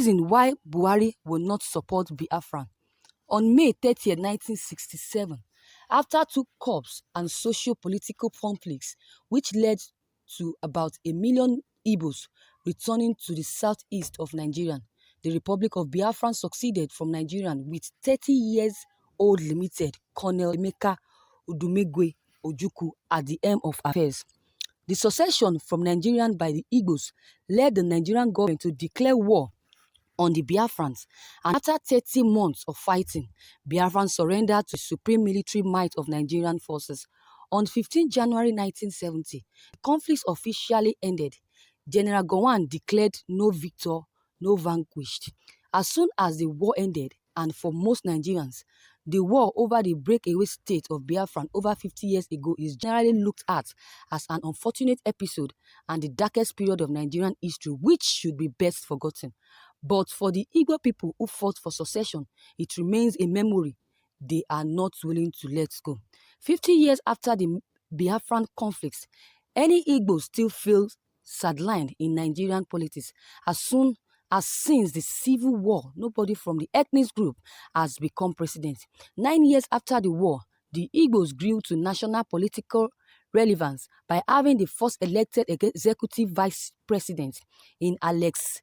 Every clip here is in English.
reason why Buhari will not support Biafra. On May 30, 1967, after two coups and socio-political conflicts which led to about 1 million Igbos returning to the southeast of Nigeria, the Republic of Biafra succeeded from Nigeria with 30-year-old limited Colonel Emeka Udumegwe Ojukwu at the helm of affairs. The secession from Nigeria by the Igbos led the Nigerian government to declare war on the Biafrans, and after 30 months of fighting, Biafrans surrendered to the supreme military might of Nigerian forces. On 15 January 1970, the conflicts officially ended. General Gowon declared no victor, no vanquished. As soon as the war ended, and for most Nigerians, the war over the breakaway state of Biafra over 50 years ago is generally looked at as an unfortunate episode and the darkest period of Nigerian history, which should be best forgotten. But for the Igbo people who fought for secession, it remains a memory they are not willing to let go. 50 years after the Biafran conflicts, any Igbo still feels sidelined in Nigerian politics. Since the civil war, nobody from the ethnic group has become president. 9 years after the war, the Igbos grew to national political relevance by having the first elected executive vice president in Alex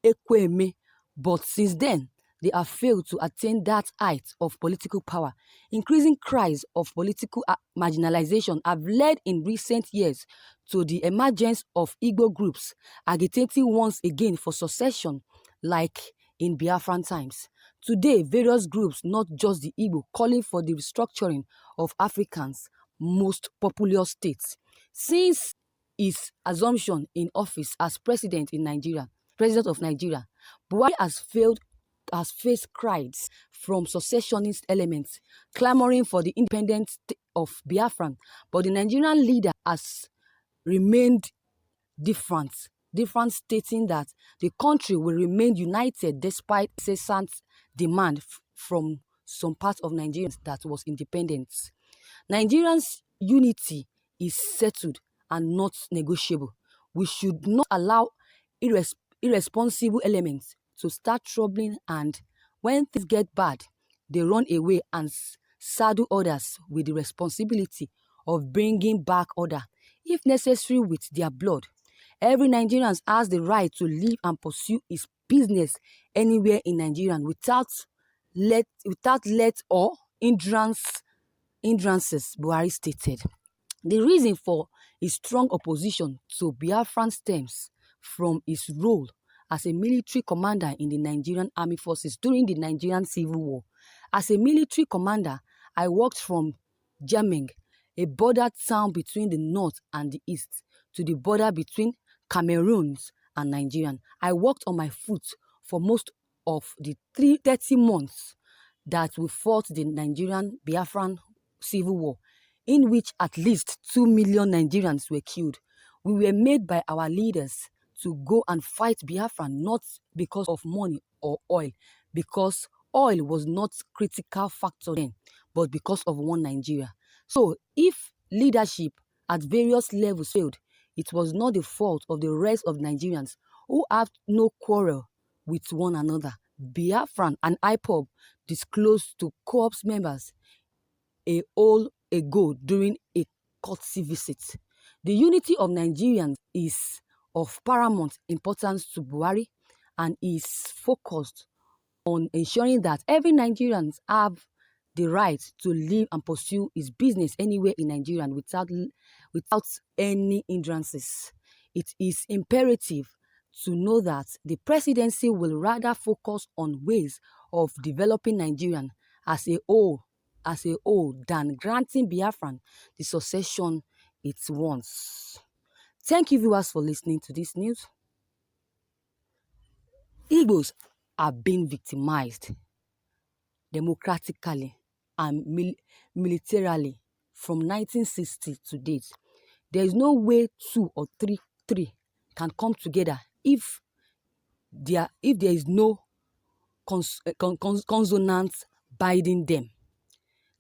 Ekweme, but since then, they have failed to attain that height of political power. Increasing cries of political marginalization have led in recent years to the emergence of Igbo groups agitating once again for secession, like in Biafran times. Today, various groups, not just the Igbo, calling for the restructuring of Africa's most populous states. Since his assumption in office as president of Nigeria, Buhari has faced cries from secessionist elements clamoring for the independence of Biafra, but the Nigerian leader has remained different, stating that the country will remain united despite incessant demand from some parts of Nigeria that was independent. Nigerians' unity is settled and not negotiable. We should not allow irresponsible elements to start troubling, and when things get bad, they run away and saddle others with the responsibility of bringing back order, if necessary with their blood. Every Nigerian has the right to live and pursue his business anywhere in Nigeria without let or hindrances, Buhari stated. The reason for his strong opposition to Biafran stems from his role as a military commander in the Nigerian Army Forces during the Nigerian Civil War. As a military commander, I worked from Jameng, a border town between the north and the east, to the border between Cameroon and Nigeria. I worked on my foot for most of the 30 months that we fought the Nigerian Biafran Civil War, in which at least 2 million Nigerians were killed. We were made by our leaders to go and fight Biafra, not because of money or oil, because oil was not critical factor then, but because of one Nigeria. So if leadership at various levels failed, it was not the fault of the rest of Nigerians who have no quarrel with one another. Biafran and IPOB disclosed to co-ops members a while ago during a courtesy visit. The unity of Nigerians is of paramount importance to Buhari and is focused on ensuring that every Nigerian have the right to live and pursue his business anywhere in Nigeria without any hindrances. It is imperative to know that the presidency will rather focus on ways of developing Nigeria as a whole than granting Biafran the succession it wants. Thank you, viewers, for listening to this news. Igbos are being victimized democratically and militarily from 1960 to date. There is no way two or three can come together if there is no consonants binding them.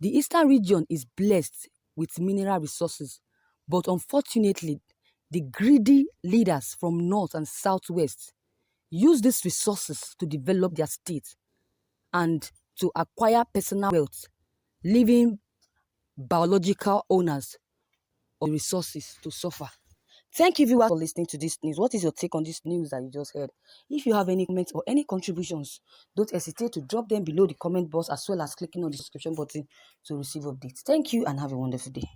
The eastern region is blessed with mineral resources, but unfortunately, the greedy leaders from north and southwest use these resources to develop their state and to acquire personal wealth, leaving biological owners of resources to suffer. Thank you, viewers, for listening to this news. What is your take on this news that you just heard? If you have any comments or any contributions, don't hesitate to drop them below the comment box, as well as clicking on the subscription button to receive updates. Thank you and have a wonderful day.